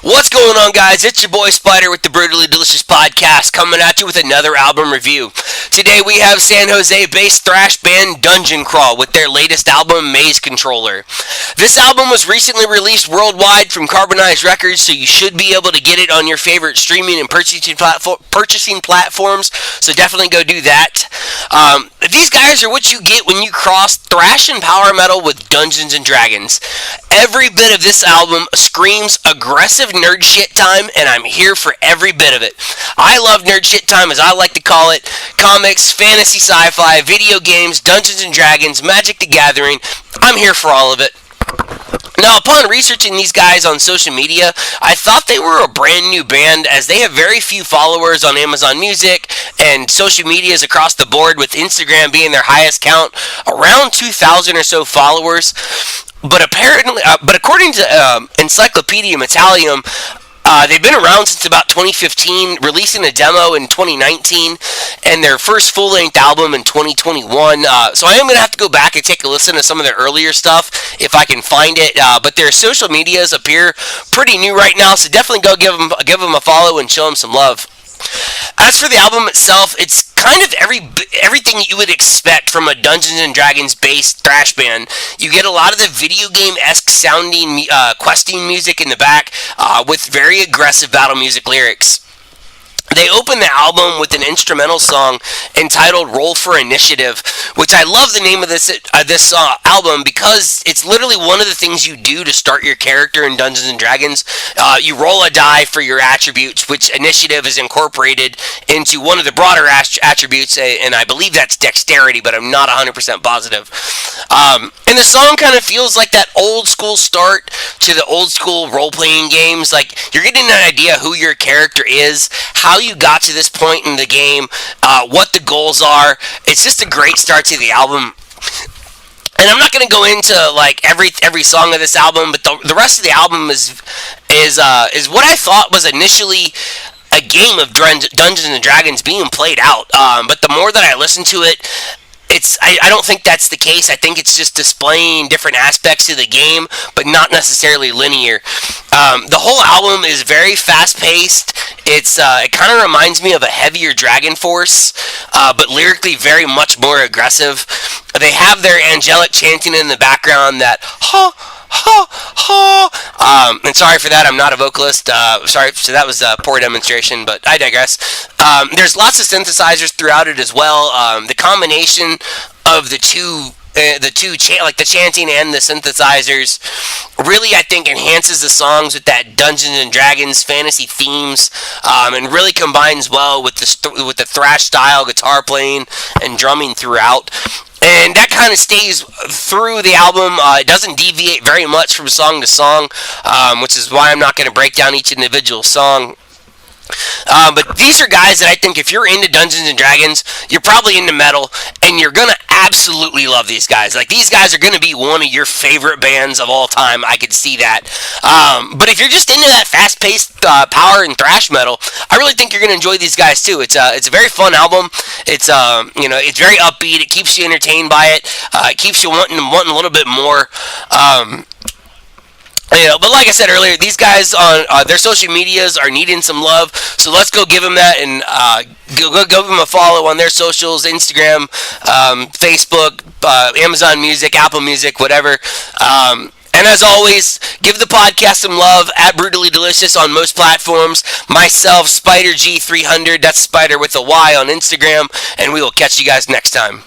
What's going on, guys? It's your boy Spyder with the Brutally Delicious Podcast, coming at you with another album review. Today we have San Jose-based thrash band Dungeon Crawl with their latest album, Mace Controller. This album was recently released worldwide from Carbonized Records, so you should be able to get it on your favorite streaming and purchasing platforms, so definitely go do that. These guys are what you get when you cross thrash and power metal with Dungeons and Dragons. Every bit of this album screams aggressive nerd shit time, and I'm here for every bit of it. I love nerd shit time, as I like to call it. Comics, fantasy, sci-fi, video games, Dungeons and Dragons, Magic the Gathering. I'm here for all of it. Now, upon researching these guys on social media, I thought they were a brand new band, as they have very few followers on Amazon Music and social medias across the board, with Instagram being their highest count, around 2,000 or so followers. But according to Encyclopedia Metalium, they've been around since about 2015, releasing a demo in 2019, and their first full-length album in 2021. So I am going to have to go back and take a listen to some of their earlier stuff if I can find it. But their social medias appear pretty new right now, so definitely go give them a follow and show them some love. As for the album itself, it's kind of everything you would expect from a Dungeons and Dragons based thrash band. You get a lot of the video game-esque sounding questing music in the back, with very aggressive battle music lyrics. They open the album with an instrumental song entitled Roll for Initiative, which I love the name of this album, because it's literally one of the things you do to start your character in Dungeons & Dragons. You roll a die for your attributes, which initiative is incorporated into one of the broader attributes, and I believe that's dexterity, but I'm not 100% positive. And the song kind of feels like that old school start to the old school role-playing games. Like, you're getting an idea who your character is, how you got to this point in the game, what the goals are. It's just a great start to the album. And I'm not going to go into like every song of this album, but the rest of the album is what I thought was initially a game of Dungeons and Dragons being played out. But the more that I listen to it, I don't think that's the case. I think it's just displaying different aspects of the game, but not necessarily linear. The whole album is very fast-paced. It kind of reminds me of a heavier Dragon Force, but lyrically very much more aggressive. They have their angelic chanting in the background, that ha ha ha. And sorry for that, I'm not a vocalist. Sorry, so that was a poor demonstration, but I digress. There's lots of synthesizers throughout it as well. The combination of the two like the chanting and the synthesizers, really, I think, enhances the songs with that Dungeons and Dragons fantasy themes, and really combines well with the thrash style guitar playing and drumming throughout. And that kind of stays through the album. It doesn't deviate very much from song to song, which is why I'm not going to break down each individual song. But these are guys that I think, if you're into Dungeons and Dragons, you're probably into metal, and you're going to absolutely love these guys. Like, these guys are going to be one of your favorite bands of all time. I could see that. But if you're just into that fast-paced power and thrash metal, I really think you're going to enjoy these guys too. It's a very fun album. It's it's very upbeat. It keeps you entertained by it. It keeps you wanting a little bit more. But like I said earlier, these guys on their social medias are needing some love, so let's go give them that, and go give them a follow on their socials: Instagram, Facebook, Amazon Music, Apple Music, whatever. And as always, give the podcast some love at Brutally Delicious on most platforms. Myself, SpyderG300, that's Spyder with a Y on Instagram, and we will catch you guys next time.